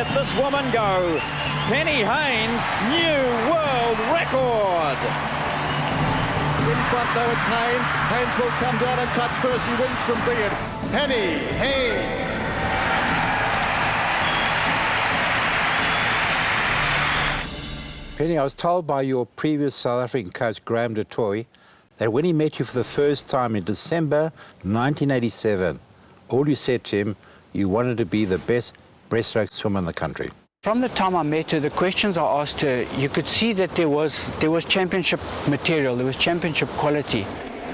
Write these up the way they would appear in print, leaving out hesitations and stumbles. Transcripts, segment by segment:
at this woman go. Penny Heyns, new world record. In front though, it's Heyns. Heyns will come down and touch first. He wins from Beard. Penny Heyns. Penny, I was told by your previous South African coach, Graham du Toit, that when he met you for the first time in December 1987, all you said to him, you wanted to be the best breaststroke swimmer in the country. From the time I met her, the questions I asked her, you could see that there was championship material, there was championship quality.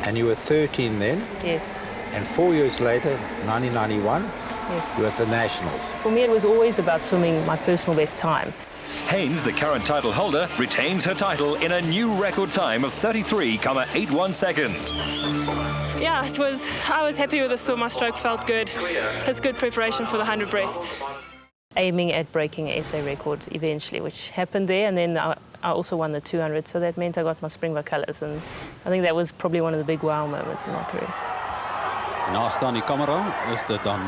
And you were 13 then? Yes. And 4 years later, 1991, yes, you were at the Nationals. For me, it was always about swimming my personal best time. Heyns, the current title holder, retains her title in a new record time of 33,81 seconds. Yeah, I was happy with the swim. My stroke felt good. It's good preparation for the 100 breast. Aiming at breaking an SA record eventually, which happened there, and then I also won the 200, so that meant I got my Springbok colours, and I think that was probably one of the big wow moments in my career. Naast aan die kamera is dit dan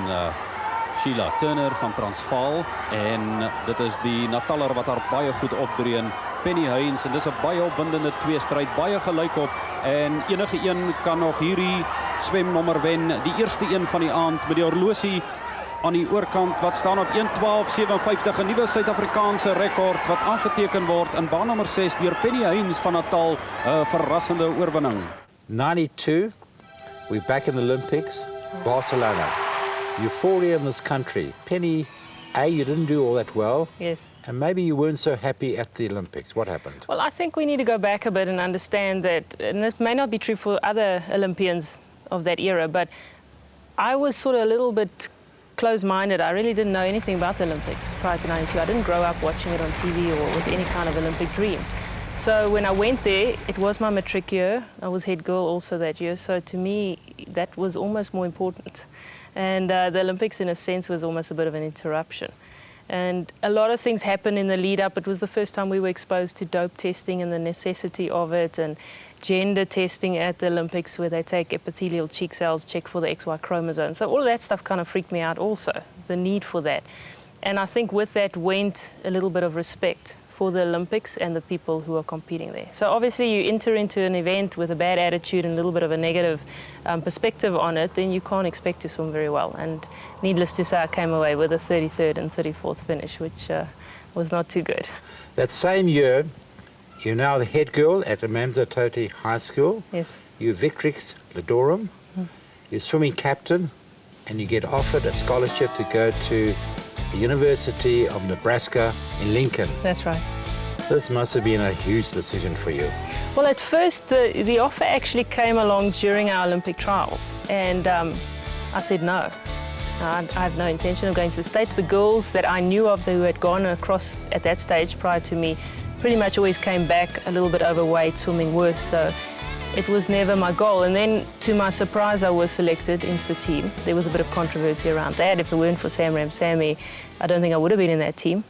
Sheila Turner van Transvaal en dit is die Nataller wat haar baie goed opdreun, Penny Heyns, en dis 'n baie opwindende tweestryd, baie gelyk op en enige een kan nog hierdie swemnommer wen, die eerste een van die aand met die horlosie aan die oorkant wat staan op 1:12:57, 'n nuwe Suid-Afrikaanse rekord wat aangeteken word in baan nommer 6 deur Penny Heyns van Natal, 'n verrassende oorwinning. 92, we're back in the Olympics, Barcelona. Euphoria in this country. Penny, you didn't do all that well. Yes. And maybe you weren't so happy at the Olympics. What happened? Well, I think we need to go back a bit and understand that, and this may not be true for other Olympians of that era, but I was sort of a little bit closed-minded. I really didn't know anything about the Olympics prior to 92. I didn't grow up watching it on TV or with any kind of Olympic dream. So when I went there, it was my matric year. I was head girl also that year. So to me, that was almost more important. And the Olympics, in a sense, was almost a bit of an interruption. And a lot of things happened in the lead up. It was the first time we were exposed to dope testing and the necessity of it, and gender testing at the Olympics where they take epithelial cheek cells, check for the XY chromosome. So all of that stuff kind of freaked me out also, the need for that. And I think with that went a little bit of respect for the Olympics and the people who are competing there. So obviously you enter into an event with a bad attitude and a little bit of a negative perspective on it, then you can't expect to swim very well. And needless to say, I came away with a 33rd and 34th finish, which was not too good. That same year, you're now the head girl at Amamza Toti High School. Yes. You're Victrix Ladorum. You're swimming captain, and you get offered a scholarship to go to the University of Nebraska in Lincoln. That's right. This must have been a huge decision for you. Well, at first, the offer actually came along during our Olympic trials, and I said no. I have no intention of going to the States. The girls that I knew of who had gone across at that stage prior to me pretty much always came back a little bit overweight, swimming worse, so it was never my goal. And then, to my surprise, I was selected into the team. There was a bit of controversy around that. If it weren't for Sam Ramsamy, I don't think I would have been in that team.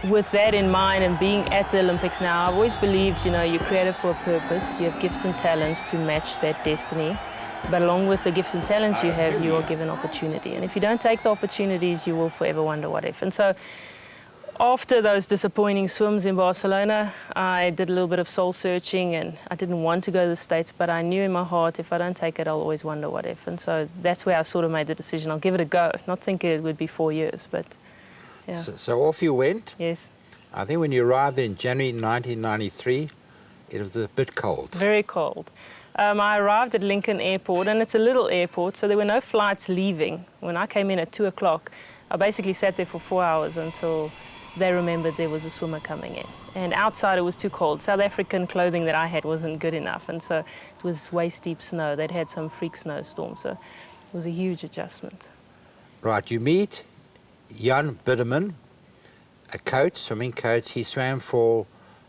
With that in mind and being at the Olympics now, I've always believed, you know, you're created for a purpose. You have gifts and talents to match that destiny. But along with the gifts and talents you have, you are given opportunity. And if you don't take the opportunities, you will forever wonder what if. And so, after those disappointing swims in Barcelona, I did a little bit of soul searching, and I didn't want to go to the States, but I knew in my heart if I don't take it, I'll always wonder what if. And so that's where I sort of made the decision. I'll give it a go, not thinking it would be 4 years, but yeah. So off you went? Yes. I think when you arrived in January 1993, it was a bit cold. Very cold. I arrived at Lincoln Airport, and it's a little airport, so there were no flights leaving. When I came in at 2 o'clock, I basically sat there for 4 hours until they remembered there was a swimmer coming in. And outside it was too cold. South African clothing that I had wasn't good enough, and so it was waist-deep snow. They'd had some freak snowstorm, so it was a huge adjustment. Right, you meet Jan BIDRMAN, a coach, swimming coach. He swam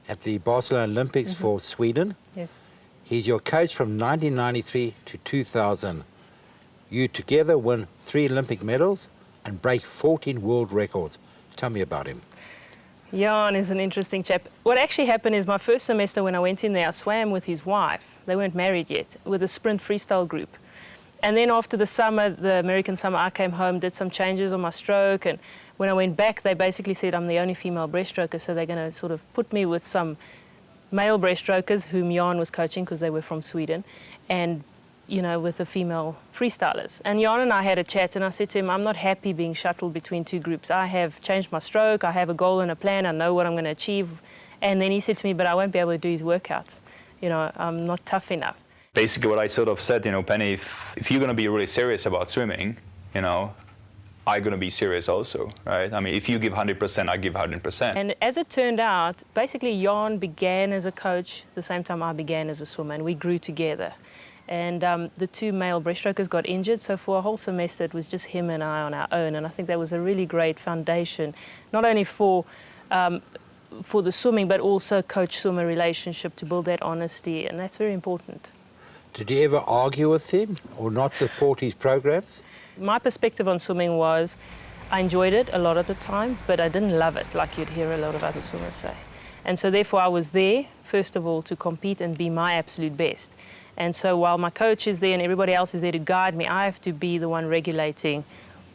at the Barcelona Olympics for Sweden. Yes. He's your coach from 1993 to 2000. You together win 3 Olympic medals and break 14 world records. Tell me about him. Jan is an interesting chap. What actually happened is my first semester when I went in there, I swam with his wife. They weren't married yet, with a sprint freestyle group. And then after the summer, the American summer, I came home, did some changes on my stroke, and when I went back, they basically said I'm the only female breaststroker, so they're going to sort of put me with some male breaststrokers whom Jan was coaching because they were from Sweden, and you know, with the female freestylers. And Jan and I had a chat, and I said to him, I'm not happy being shuttled between two groups. I have changed my stroke, I have a goal and a plan, I know what I'm going to achieve. And then he said to me, but I won't be able to do his workouts. You know, I'm not tough enough. Basically what I sort of said, you know, Penny, if you're going to be really serious about swimming, you know, I'm going to be serious also, right? I mean, if you give 100%, I give 100%. And as it turned out, basically Jan began as a coach the same time I began as a swimmer, and we grew together. And the two male breaststrokers got injured, so for a whole semester it was just him and I on our own. And I think that was a really great foundation, not only for the swimming, but also coach-swimmer relationship, to build that honesty, and that's very important. Did you ever argue with him or not support his programs? My perspective on swimming was I enjoyed it a lot of the time, but I didn't love it, like you'd hear a lot of other swimmers say. And so therefore I was there, first of all, to compete and be my absolute best. And so while my coach is there and everybody else is there to guide me, I have to be the one regulating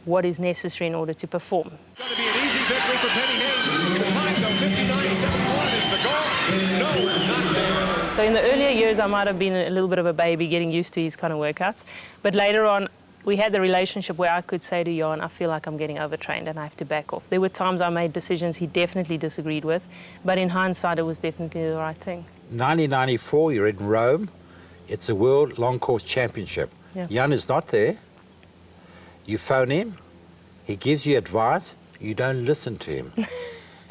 what is necessary in order to perform. Going to be an easy victory for Penny Heyns. The time, though, 59.71 is the goal. No, not there. So in the earlier years, I might have been a little bit of a baby getting used to his kind of workouts. But later on, we had the relationship where I could say to Jan, I feel like I'm getting overtrained and I have to back off. There were times I made decisions he definitely disagreed with, but in hindsight, it was definitely the right thing. 1994, you're in Rome. It's a World Long Course Championship. Yeah. Jan is not there. You phone him. He gives you advice. You don't listen to him.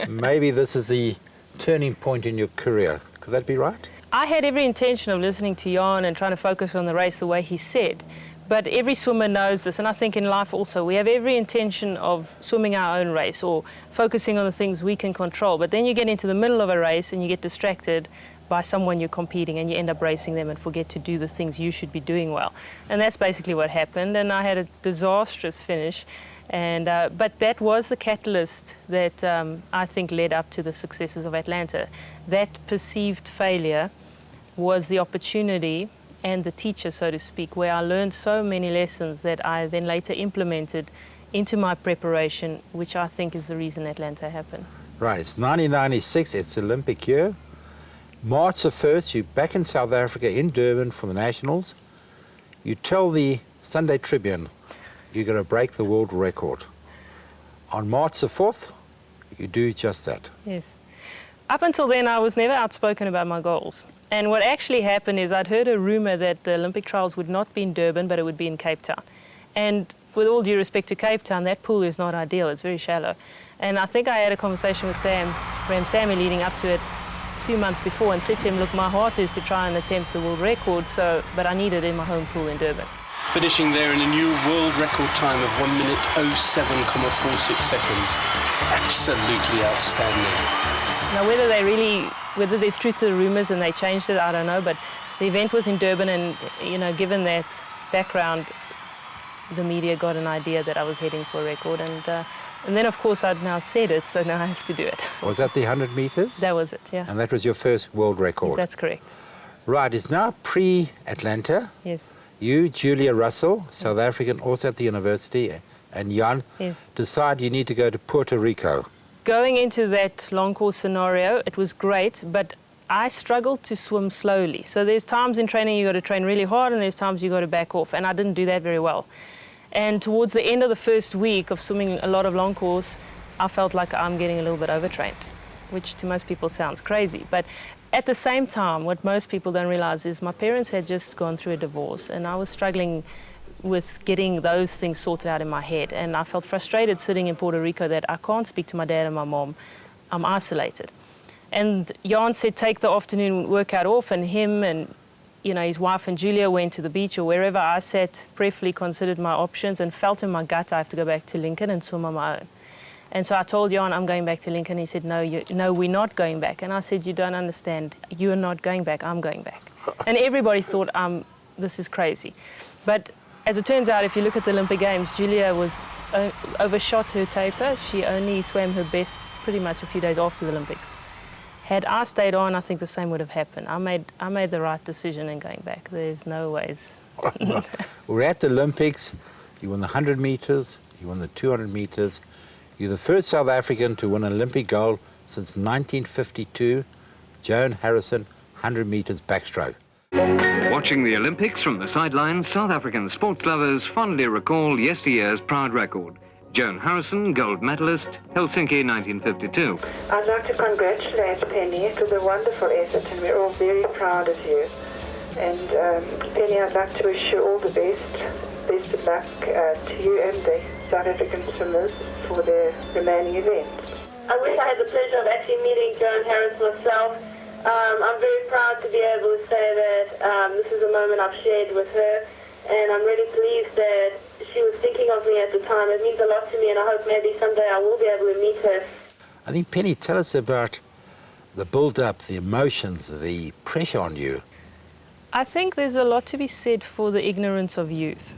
Maybe this is the turning point in your career. Could that be right? I had every intention of listening to Jan and trying to focus on the race the way he said. But every swimmer knows this, and I think in life also, we have every intention of swimming our own race or focusing on the things we can control. But then you get into the middle of a race and you get distracted by someone you're competing, and you end up racing them and forget to do the things you should be doing well. And that's basically what happened, and I had a disastrous finish. And, but that was the catalyst that I think led up to the successes of Atlanta. That perceived failure was the opportunity and the teacher, so to speak, where I learned so many lessons that I then later implemented into my preparation, which I think is the reason Atlanta happened. Right, it's 1996, it's Olympic year. March the 1st, you're back in South Africa in Durban for the Nationals. You tell the Sunday Tribune you're going to break the world record. On March the 4th, you do just that. Yes. Up until then, I was never outspoken about my goals. And what actually happened is I'd heard a rumor that the Olympic trials would not be in Durban, but it would be in Cape Town. And with all due respect to Cape Town, that pool is not ideal. It's very shallow. And I think I had a conversation with Ram Sammy leading up to it a few months before and said to him, look, my heart is to try and attempt the world record, but I need it in my home pool in Durban. Finishing there in a new world record time of 1 minute 07.46 seconds. Absolutely outstanding. Now, whether there's truth to the rumors and they changed it, I don't know, but the event was in Durban, and, you know, given that background, the media got an idea that I was heading for a record, and then, of course, I'd now said it, so now I have to do it. Was that the 100 meters? That was it, yeah. And that was your first world record? That's correct. Right, it's now pre-Atlanta. Yes. You, Julia Russell, South African, also at the university, and Jan, yes, decide you need to go to Puerto Rico. Going into that long course scenario, it was great, but I struggled to swim slowly. So there's times in training you got to train really hard, and there's times you got to back off, and I didn't do that very well. And towards the end of the first week of swimming a lot of long course, I felt like I'm getting a little bit overtrained, which to most people sounds crazy. But at the same time, what most people don't realize is my parents had just gone through a divorce, and I was struggling with getting those things sorted out in my head. And I felt frustrated sitting in Puerto Rico that I can't speak to my dad and my mom. I'm isolated. And Jan said, take the afternoon workout off, and him and, you know, his wife and Julia went to the beach or wherever. I sat, prayerfully considered my options, and felt in my gut I have to go back to Lincoln and swim on my own. And so I told Jan, I'm going back to Lincoln. He said, no, we're not going back. And I said, you don't understand. You're not going back. I'm going back. And everybody thought, this is crazy. But as it turns out, if you look at the Olympic Games, Julia overshot her taper. She only swam her best pretty much a few days after the Olympics. Had I stayed on, I think the same would have happened. I made the right decision in going back. There's no ways. We're at the Olympics. You won the 100 metres, you won the 200 metres. You're the first South African to win an Olympic gold since 1952. Joan Harrison, 100 metres backstroke. Watching the Olympics from the sidelines, South African sports lovers fondly recall yesteryear's proud record. Joan Harrison, gold medalist, Helsinki 1952. I'd like to congratulate Penny. It was a wonderful effort and we're all very proud of you. And Penny, I'd like to wish you all the best. Best of luck to you and the South African swimmers for their remaining events. I wish I had the pleasure of actually meeting Joan Harris myself. I'm very proud to be able to say that this is a moment I've shared with her, and I'm really pleased that she was thinking of me at the time. It means a lot to me, and I hope maybe someday I will be able to meet her. I think, Penny, tell us about the build-up, the emotions, the pressure on you. I think there's a lot to be said for the ignorance of youth.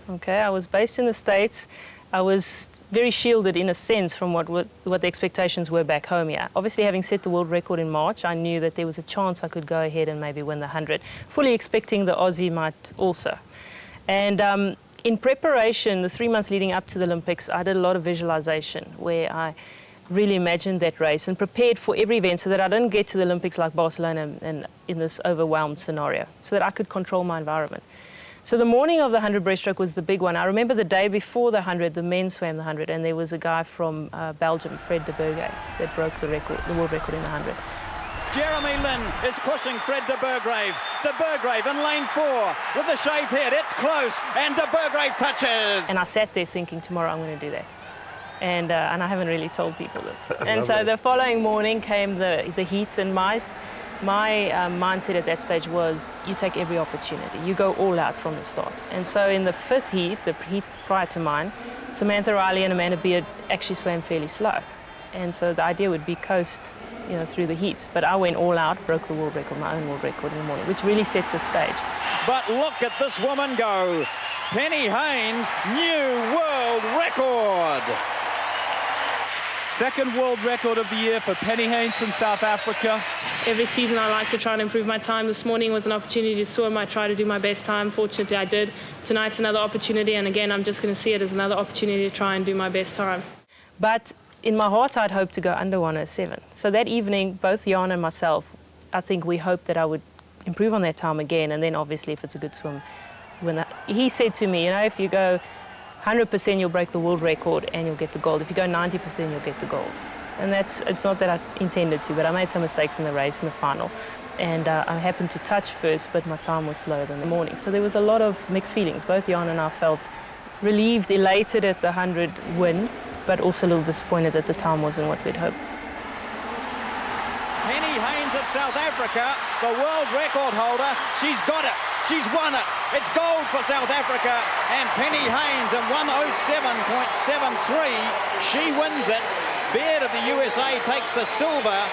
Okay, I was based in the States. I was very shielded in a sense from what the expectations were back home here. Obviously, having set the world record in March, I knew that there was a chance I could go ahead and maybe win the 100, fully expecting the Aussie might also. And in preparation, the 3 months leading up to the Olympics, I did a lot of visualization where I really imagined that race and prepared for every event so that I didn't get to the Olympics like Barcelona and in this overwhelmed scenario, so that I could control my environment. So the morning of the 100 breaststroke was the big one. I remember the day before the 100, the men swam the 100, and there was a guy from Belgium, Fred de Burgray, that broke the record, the world record in the 100. Jeremy Lin is pushing Fred de Burgrave. De Burgrave in lane 4 with the shaved head. It's close, and de Burgrave touches. And I sat there thinking, tomorrow I'm going to do that. And I haven't really told people this. And so the following morning came the heats, and my mindset at that stage was, you take every opportunity. You go all out from the start. And so in the 5th heat, the heat prior to mine, Samantha Riley and Amanda Beard actually swam fairly slow. And so the idea would be coast, through the heats. But I went all out, broke the world record, my own world record in the morning, which really set the stage. But look at this woman go. Penny Heyns, new world record. Second world record of the year for Penny Heyns from South Africa. Every season I like to try and improve my time. This morning was an opportunity to swim. I tried to do my best time. Fortunately, I did. Tonight's another opportunity, and again, I'm just going to see it as another opportunity to try and do my best time. But in my heart, I'd hoped to go under 107. So that evening, both Jan and myself, I think we hoped that I would improve on that time again, and then obviously if it's a good swim, he said to me, if you go 100%, you'll break the world record and you'll get the gold. If you go 90%, you'll get the gold. And it's not that I intended to, but I made some mistakes in the race, in the final. And I happened to touch first, but my time was slower than the morning. So there was a lot of mixed feelings. Both Jan and I felt relieved, elated at the 100 win, but also a little disappointed that the time wasn't what we'd hoped. Penny Heyns of South Africa, the world record holder. She's got it. She's won it. It's gold for South Africa. And Penny Heyns in 107.73. She wins it. Beard of the USA takes the silver.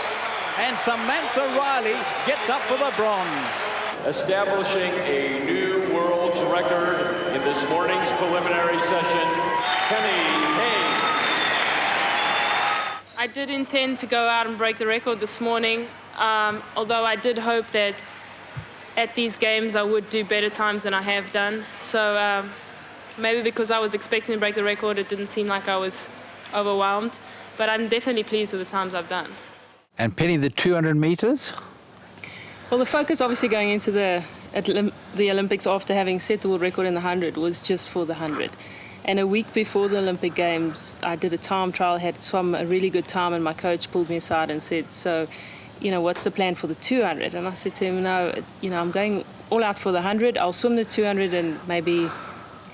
And Samantha Riley gets up for the bronze. Establishing a new world record in this morning's preliminary session, Penny Heyns. I did intend to go out and break the record this morning, although I did hope that at these games I would do better times than I have done. So maybe because I was expecting to break the record, it didn't seem like I was overwhelmed. But I'm definitely pleased with the times I've done. And Penny, the 200 metres? Well, the focus obviously going into the Olympics after having set the world record in the 100 was just for the 100. And a week before the Olympic Games, I did a time trial, had swum a really good time, and my coach pulled me aside and said, so, what's the plan for the 200? And I said to him, no, I'm going all out for the 100. I'll swim the 200 and maybe,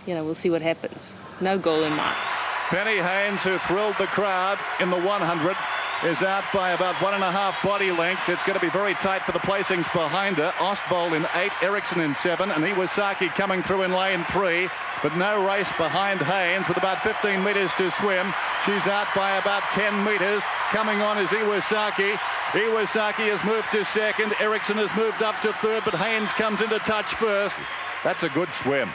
we'll see what happens. No goal in mind. Penny Heyns, who thrilled the crowd in the 100, is out by about 1.5 body lengths. It's going to be very tight for the placings behind her. Ostvold in 8, Eriksson in 7, and Iwasaki coming through in lane 3. But no race behind Heyns with about 15 metres to swim. She's out by about 10 metres. Coming on is Iwasaki. Iwasaki has moved to second. Eriksson has moved up to third, but Heyns comes into touch first. That's a good swim.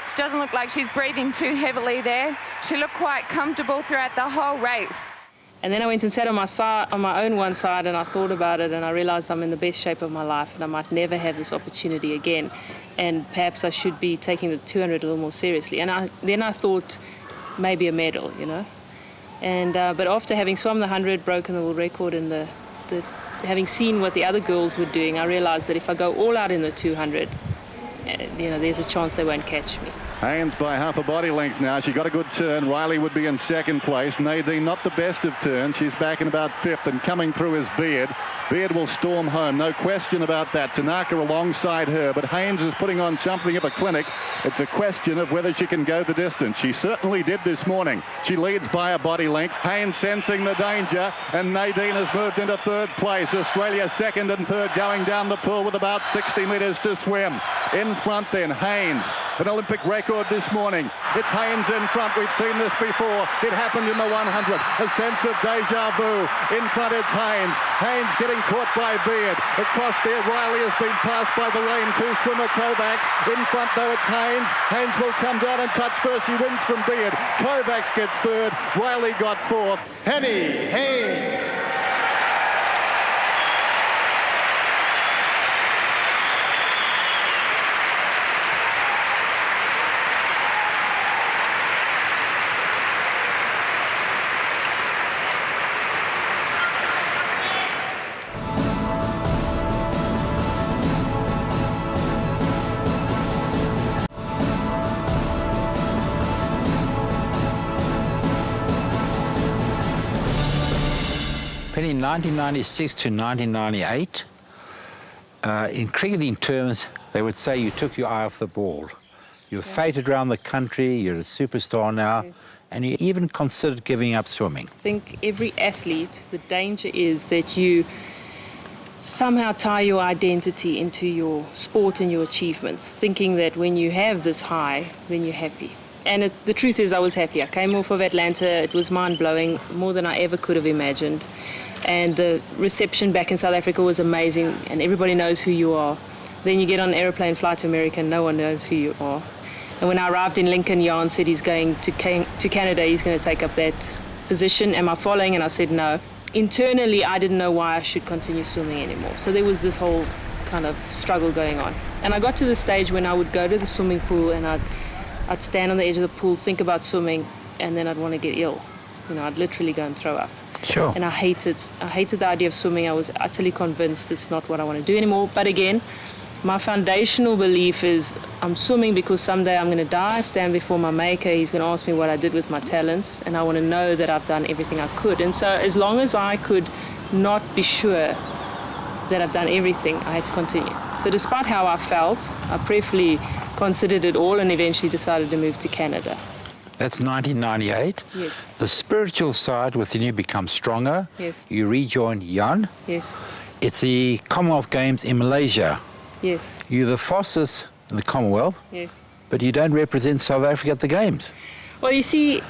She doesn't look like she's breathing too heavily there. She looked quite comfortable throughout the whole race. And then I went and sat on my own one side, and I thought about it, and I realized I'm in the best shape of my life, and I might never have this opportunity again. And perhaps I should be taking the 200 a little more seriously. And then I thought maybe a medal, you know. And but after having swum the 100, broken the world record, and having seen what the other girls were doing, I realized that if I go all out in the 200, you know, there's a chance they won't catch me. Heyns by half a body length now. She got a good turn. Riley would be in second place. Nadine not the best of turns. She's back in about fifth, and coming through is Beard. Beard will storm home, no question about that. Tanaka alongside her, but Heyns is putting on something of a clinic. It's a question of whether she can go the distance. She certainly did this morning. She leads by a body length. Heyns sensing the danger, and Nadine has moved into third place. Australia second and third going down the pool with about 60 metres to swim. In front then, Heyns, an Olympic record this morning. It's Heyns in front. We've seen this before. It happened in the 100. A sense of deja vu. In front it's Heyns. Heyns getting caught by Beard. Across there, Riley has been passed by the lane 2 swimmer Kovacs. In front though it's Heyns. Heyns will come down and touch first. She wins from Beard. Kovacs gets third. Riley got fourth. Penny Heyns. Penny, 1996 to 1998, in cricketing terms, they would say you took your eye off the ball. You're fated around the country, you're a superstar now, and you even considered giving up swimming. I think every athlete, the danger is that you somehow tie your identity into your sport and your achievements, thinking that when you have this high, then you're happy. And the truth is I was happy. I came off of Atlanta, it was mind-blowing, more than I ever could have imagined. And the reception back in South Africa was amazing, and everybody knows who you are. Then you get on an aeroplane, fly to America, and no one knows who you are. And when I arrived in Lincoln, Jan said he's going to Canada, he's going to take up that position. Am I following? And I said no. Internally, I didn't know why I should continue swimming anymore. So there was this whole kind of struggle going on. And I got to the stage when I would go to the swimming pool and I'd stand on the edge of the pool, think about swimming, and then I'd want to get ill. You know, I'd literally go and throw up. Sure. And I hated the idea of swimming. I was utterly convinced it's not what I want to do anymore. But again, my foundational belief is I'm swimming because someday I'm going to die, stand before my maker. He's going to ask me what I did with my talents, and I want to know that I've done everything I could. And so as long as I could not be sure that I've done everything, I had to continue. So despite how I felt, I prayerfully considered it all and eventually decided to move to Canada. That's 1998. Yes. The spiritual side within you becomes stronger. Yes. You rejoin Jan. Yes. It's the Commonwealth Games in Malaysia. Yes. You're the fastest in the Commonwealth. Yes. But you don't represent South Africa at the Games. Well, you see,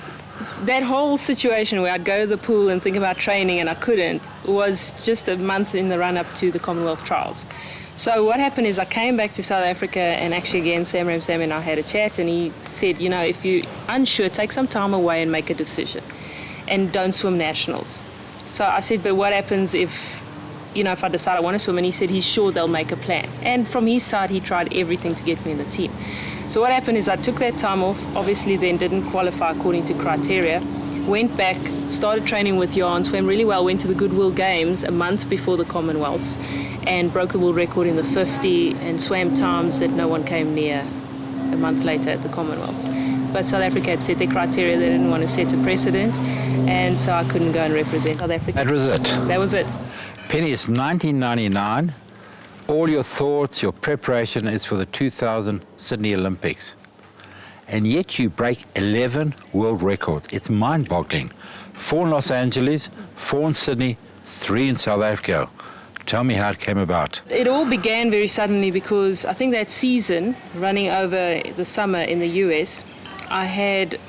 that whole situation where I'd go to the pool and think about training and I couldn't was just a month in the run-up to the Commonwealth Trials. So what happened is I came back to South Africa, and actually again Sam Ramsamy and I had a chat, and he said, you know, if you're unsure, take some time away and make a decision and don't swim nationals. So I said, but what happens if, you know, if I decide I want to swim? And he said he's sure they'll make a plan. And from his side, he tried everything to get me in the team. So what happened is I took that time off, obviously then didn't qualify according to criteria, went back, started training with Jan, swam really well, went to the Goodwill Games a month before the Commonwealths and broke the world record in the 50 and swam times that no one came near a month later at the Commonwealths. But South Africa had set their criteria, they didn't want to set a precedent, and so I couldn't go and represent South Africa. That was it. That was it. Penny, it's 1999. All your thoughts, your preparation is for the 2000 Sydney Olympics. And yet you break 11 world records. It's mind-boggling. 4 in Los Angeles, 4 in Sydney, 3 in South Africa. Tell me how it came about. It all began very suddenly because I think that season, running over the summer in the US, I had,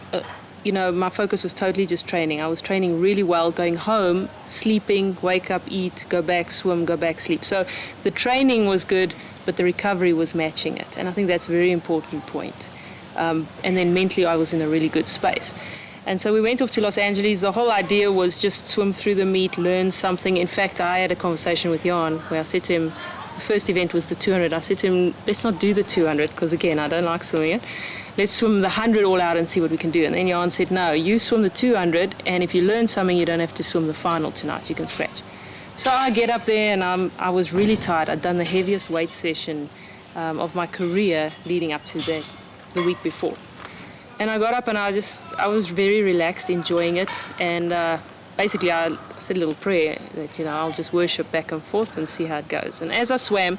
you know, my focus was totally just training. I was training really well, going home, sleeping, wake up, eat, go back, swim, go back, sleep. So the training was good, but the recovery was matching it. And I think that's a very important point. And then mentally I was in a really good space. And so we went off to Los Angeles. The whole idea was just swim through the meet, learn something. In fact, I had a conversation with Jan where I said to him, the first event was the 200. I said to him, let's not do the 200 because, again, I don't like swimming it. Let's swim the 100 all out and see what we can do. And then Jan said, no, you swim the 200, and if you learn something, you don't have to swim the final tonight. You can scratch. So I get up there, and I was really tired. I'd done the heaviest weight session of my career leading up to that the week before. And I got up, and I was very relaxed, enjoying it. And basically, I said a little prayer that, I'll just worship back and forth and see how it goes. And as I swam,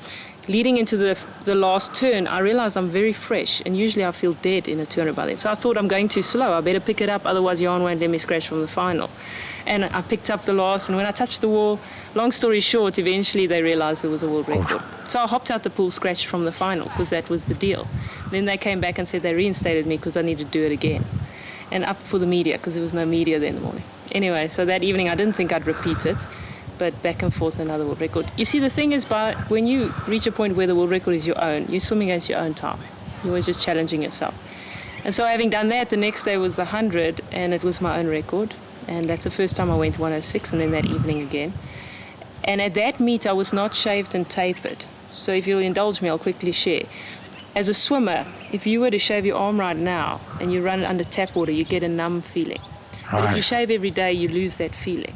leading into the last turn, I realized I'm very fresh, and usually I feel dead in a 200 by then. So I thought, I'm going too slow. I better pick it up, otherwise Jan won't let me scratch from the final. And I picked up the last, and when I touched the wall, long story short, eventually they realized it was a world record. So I hopped out the pool, scratched from the final, because that was the deal. Then they came back and said they reinstated me because I needed to do it again. And up for the media, because there was no media there in the morning. Anyway, so that evening I didn't think I'd repeat it, but back and forth another world record. You see, the thing is, when you reach a point where the world record is your own, you're swimming against your own time. You're always just challenging yourself. And so having done that, the next day was the 100, and it was my own record. And that's the first time I went 106, and then that evening again. And at that meet, I was not shaved and tapered. So if you'll indulge me, I'll quickly share. As a swimmer, if you were to shave your arm right now and you run it under tap water, you get a numb feeling. But if you shave every day, you lose that feeling.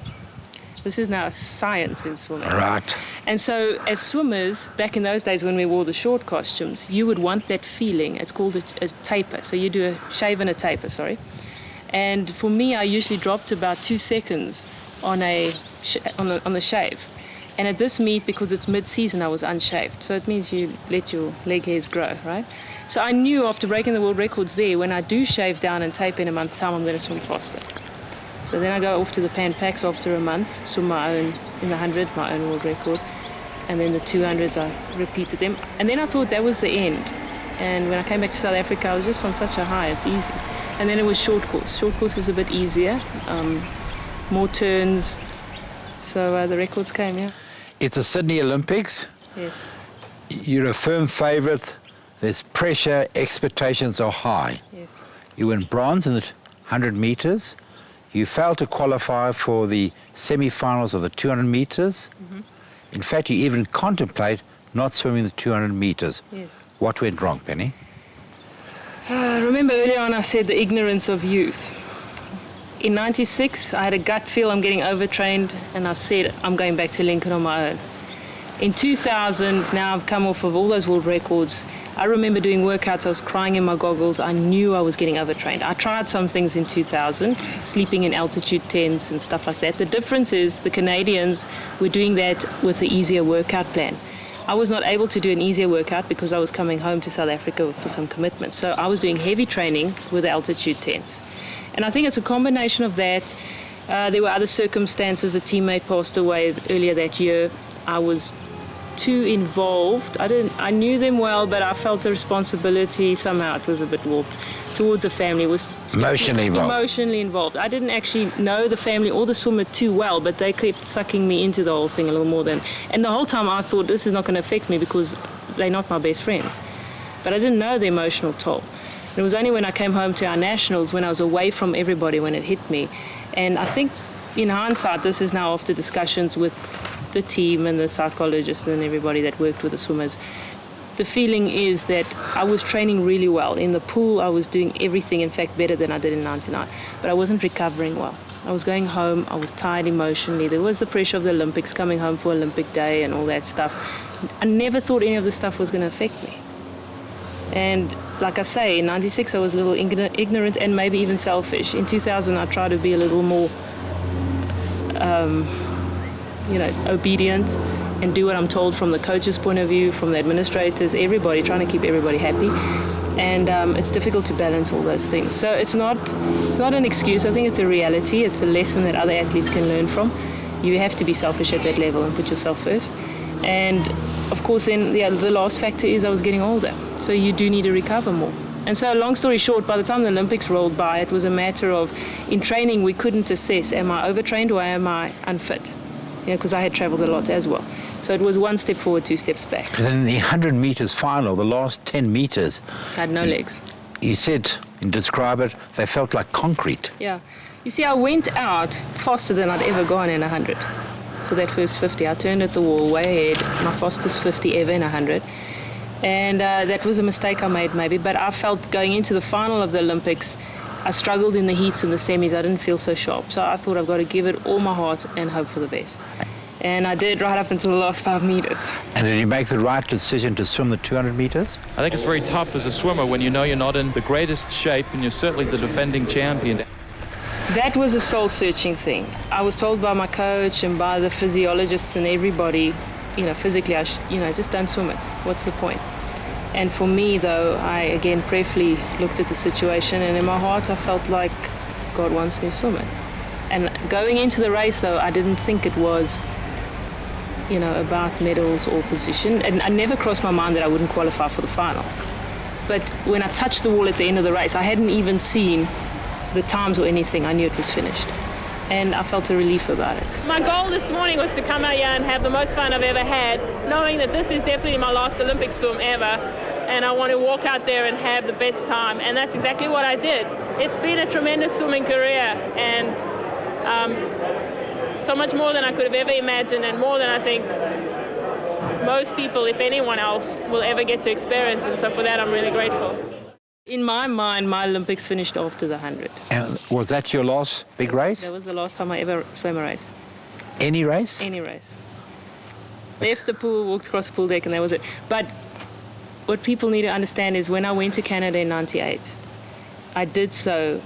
This is now science in swimming. Right. And so as swimmers, back in those days when we wore the short costumes, you would want that feeling. It's called a taper. So you do a shave and a taper, sorry. And for me, I usually dropped about 2 seconds on the shave. And at this meet, because it's mid-season, I was unshaved. So it means you let your leg hairs grow, right? So I knew after breaking the world records there, when I do shave down and tape in a month's time, I'm going to swim faster. So then I go off to the Pan Pacs after a month, swim my own in the 100, my own world record. And then the 200s, I repeated them. And then I thought that was the end. And when I came back to South Africa, I was just on such a high, it's easy. And then it was short course. Short course is a bit easier, more turns. So the records came, yeah. It's a Sydney Olympics. Yes. You're a firm favourite. There's pressure. Expectations are high. Yes. You win bronze in the 100 metres. You failed to qualify for the semi-finals of the 200 metres. Mm-hmm. In fact, you even contemplate not swimming the 200 metres. Yes. What went wrong, Penny? Remember earlier on I said the ignorance of youth. In '96, I had a gut feel I'm getting overtrained, and I said I'm going back to Lincoln on my own. In 2000, now I've come off of all those world records. I remember doing workouts, I was crying in my goggles. I knew I was getting overtrained. I tried some things in 2000, sleeping in altitude tents and stuff like that. The difference is the Canadians were doing that with the easier workout plan. I was not able to do an easier workout because I was coming home to South Africa for some commitments. So I was doing heavy training with the altitude tents. And I think it's a combination of that. There were other circumstances. A teammate passed away earlier that year. I was too involved. I knew them well, but I felt a responsibility. Somehow it was a bit warped towards the family. It was emotionally involved. I didn't actually know the family or the swimmer too well, but they kept sucking me into the whole thing a little more than. And the whole time I thought this is not going to affect me because they're not my best friends. But I didn't know the emotional toll. It was only when I came home to our nationals, when I was away from everybody, when it hit me. And I think in hindsight, this is now after discussions with the team and the psychologists and everybody that worked with the swimmers. The feeling is that I was training really well. In the pool, I was doing everything, in fact, better than I did in '99. But I wasn't recovering well. I was going home, I was tired emotionally. There was the pressure of the Olympics, coming home for Olympic Day and all that stuff. I never thought any of this stuff was going to affect me. And like I say, in '96 I was a little ignorant and maybe even selfish. In 2000 I tried to be a little more, obedient and do what I'm told from the coach's point of view, from the administrators, everybody, trying to keep everybody happy. And it's difficult to balance all those things. So it's not an excuse. I think it's a reality. It's a lesson that other athletes can learn from. You have to be selfish at that level and put yourself first. And of course, then the last factor is I was getting older. So you do need to recover more. And so long story short, by the time the Olympics rolled by, it was a matter of, in training, we couldn't assess, am I overtrained or am I unfit? Because I had traveled a lot as well. So it was 1 step forward, 2 steps back. And then in the 100 meters final, the last 10 meters, I had no legs. You said, and describe it, they felt like concrete. Yeah. You see, I went out faster than I'd ever gone in 100 for that first 50. I turned at the wall way ahead, my fastest 50 ever in 100. And that was a mistake I made maybe, but I felt going into the final of the Olympics, I struggled in the heats and the semis. I didn't feel so sharp. So I thought I've got to give it all my heart and hope for the best. And I did right up until the last 5 meters. And did you make the right decision to swim the 200 meters? I think it's very tough as a swimmer when you know you're not in the greatest shape and you're certainly the defending champion. That was a soul-searching thing. I was told by my coach and by the physiologists and everybody, physically, just don't swim it. What's the point? And for me, though, I again prayerfully looked at the situation, and in my heart, I felt like God wants me to swim it. And going into the race, though, I didn't think it was, about medals or position. And I never crossed my mind that I wouldn't qualify for the final. But when I touched the wall at the end of the race, I hadn't even seen the times or anything. I knew it was finished. And I felt a relief about it. My goal this morning was to come out here and have the most fun I've ever had, knowing that this is definitely my last Olympic swim ever, and I want to walk out there and have the best time, and that's exactly what I did. It's been a tremendous swimming career, and so much more than I could have ever imagined, and more than I think most people, if anyone else, will ever get to experience, and so for that I'm really grateful. In my mind, my Olympics finished after the 100. And was that your last big race? That was the last time I ever swam a race. Any race? Any race. Left the pool, walked across the pool deck, and that was it. But what people need to understand is when I went to Canada in '98, I did so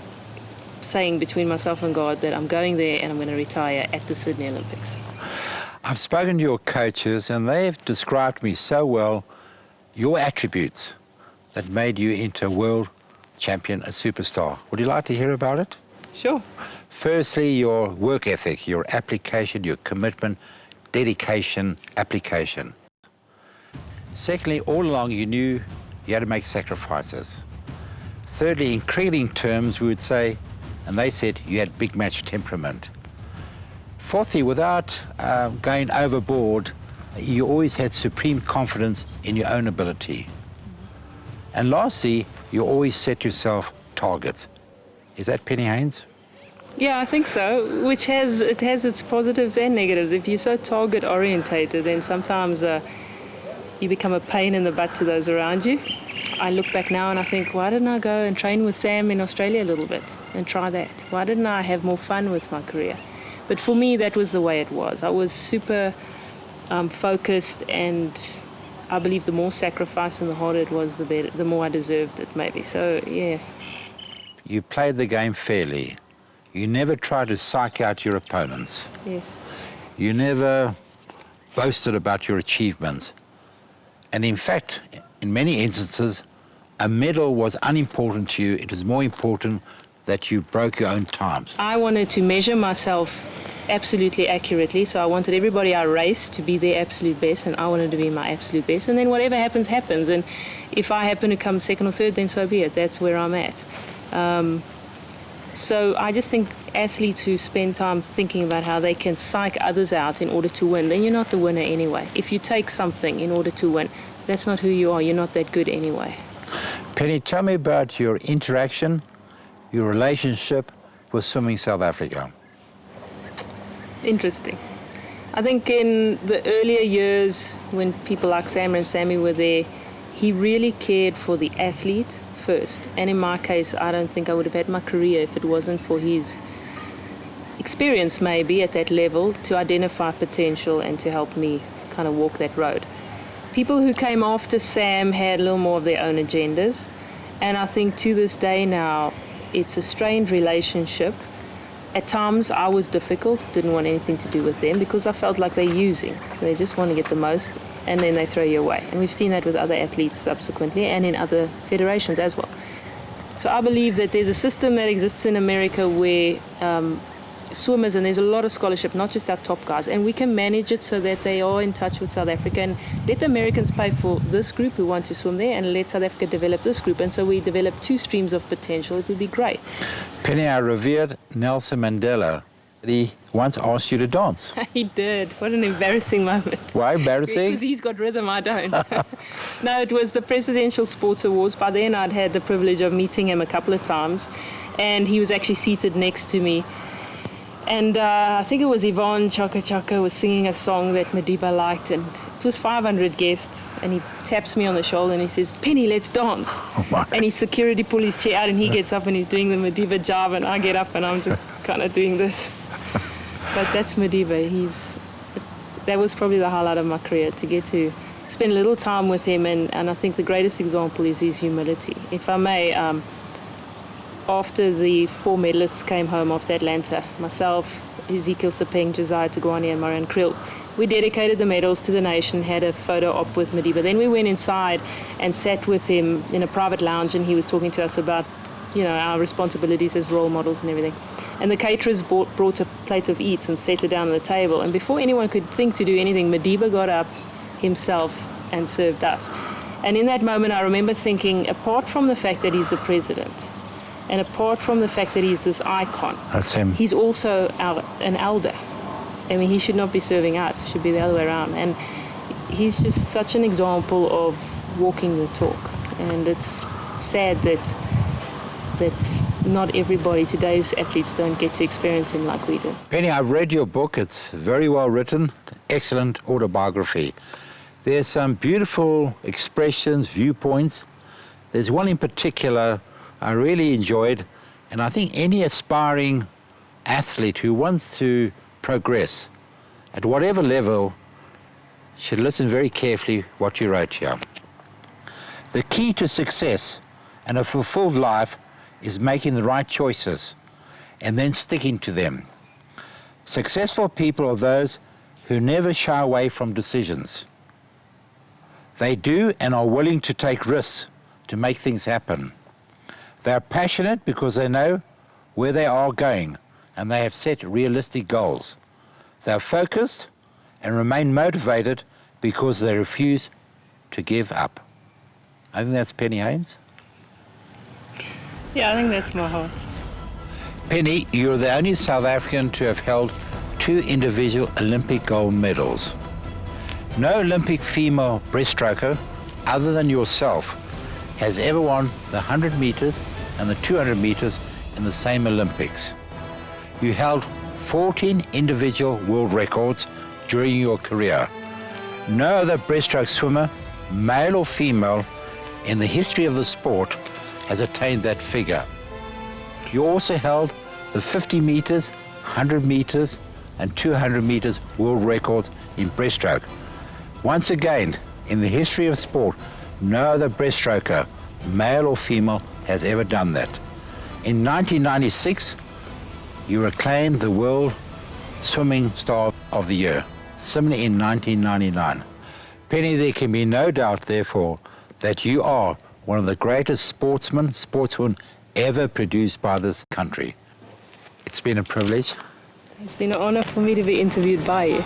saying between myself and God that I'm going there and I'm going to retire at the Sydney Olympics. I've spoken to your coaches, and they've described me so well your attributes that made you into a world champion, a superstar. Would you like to hear about it? Sure. Firstly, your work ethic, your application, your commitment, dedication, application. Secondly, all along you knew you had to make sacrifices. Thirdly, in cricketing terms, we would say, and they said, you had big match temperament. Fourthly, without going overboard, you always had supreme confidence in your own ability. And lastly, you always set yourself targets. Is that Penny Heyns? Yeah, I think so, which has its positives and negatives. If you're so target-orientated, then sometimes you become a pain in the butt to those around you. I look back now and I think, why didn't I go and train with Sam in Australia a little bit and try that? Why didn't I have more fun with my career? But for me, that was the way it was. I was super focused, and I believe the more sacrifice and the harder it was, the better, the more I deserved it, maybe. So, yeah. You played the game fairly. You never tried to psych out your opponents. Yes. You never boasted about your achievements. And in fact, in many instances, a medal was unimportant to you. It was more important that you broke your own times. I wanted to measure myself absolutely accurately, so I wanted everybody I raced to be their absolute best, and I wanted to be my absolute best, and then whatever happens, happens. And if I happen to come second or third, then so be it. That's where I'm at. So I just think athletes who spend time thinking about how they can psych others out in order to win, then you're not the winner anyway. If you take something in order to win, that's not who you are. You're not that good anyway. Penny, tell me about your interaction, your relationship with Swimming South Africa. Interesting. I think in the earlier years when people like Sam and Sammy were there, he really cared for the athlete first. And in my case, I don't think I would have had my career if it wasn't for his experience maybe at that level to identify potential and to help me kind of walk that road. People who came after Sam had a little more of their own agendas, and I think to this day now it's a strained relationship. At times I was difficult, didn't want anything to do with them because I felt like they're using. They just want to get the most and then they throw you away. And we've seen that with other athletes subsequently and in other federations as well. So I believe that there's a system that exists in America where swimmers, and there's a lot of scholarship, not just our top guys, and we can manage it so that they are in touch with South Africa and let the Americans pay for this group who want to swim there and let South Africa develop this group, and so we develop two streams of potential. It would be great. Penny, I revered Nelson Mandela He once asked you to dance. He did. What an embarrassing moment. Why embarrassing? Because he's got rhythm, I don't. No, it was the Presidential Sports Awards. By then I'd had the privilege of meeting him a couple of times, and he was actually seated next to me. And I think it was Yvonne Chaka Chaka was singing a song that Madiba liked, and it was 500 guests, and he taps me on the shoulder and he says, "Penny, let's dance." Oh, and his security pull his chair out and he gets up and he's doing the Madiba jive, and I get up and I'm just kind of doing this. But that's Madiba. That was probably the highlight of my career, to get to spend a little time with him, and I think the greatest example is his humility. If I may, after the 4 medalists came home after Atlanta, myself, Ezekiel Sepeng, Josiah Tugwani and Marianne Kriel, we dedicated the medals to the nation, had a photo op with Madiba. Then we went inside and sat with him in a private lounge, and he was talking to us about, our responsibilities as role models and everything. And the caterers brought a plate of eats and set it down on the table. And before anyone could think to do anything, Madiba got up himself and served us. And in that moment, I remember thinking, apart from the fact that he's the president, and apart from the fact that he's this icon, that's him. He's also an elder. I mean, he should not be serving us. It should be the other way around. And he's just such an example of walking the talk. And it's sad that not everybody, today's athletes, don't get to experience him like we did. Penny, I've read your book. It's very well written, excellent autobiography. There's some beautiful expressions, viewpoints. There's one in particular I really enjoyed, and I think any aspiring athlete who wants to progress at whatever level should listen very carefully what you wrote here. The key to success and a fulfilled life is making the right choices and then sticking to them. Successful people are those who never shy away from decisions. They do and are willing to take risks to make things happen. They are passionate because they know where they are going, and they have set realistic goals. They are focused and remain motivated because they refuse to give up. I think that's Penny Heyns. Yeah, I think that's my heart. Penny, you're the only South African to have held 2 individual Olympic gold medals. No Olympic female breaststroker, other than yourself, has ever won the 100 meters and the 200 meters in the same Olympics. You held 14 individual world records during your career. No other breaststroke swimmer, male or female, in the history of the sport has attained that figure. You also held the 50 meters, 100 meters, and 200 meters world records in breaststroke. Once again, in the history of sport, no other breaststroker, male or female, has ever done that. In 1996, you were acclaimed the World Swimming Star of the Year, similarly in 1999. Penny, there can be no doubt, therefore, that you are one of the greatest sportswomen ever produced by this country. It's been a privilege. It's been an honor for me to be interviewed by you.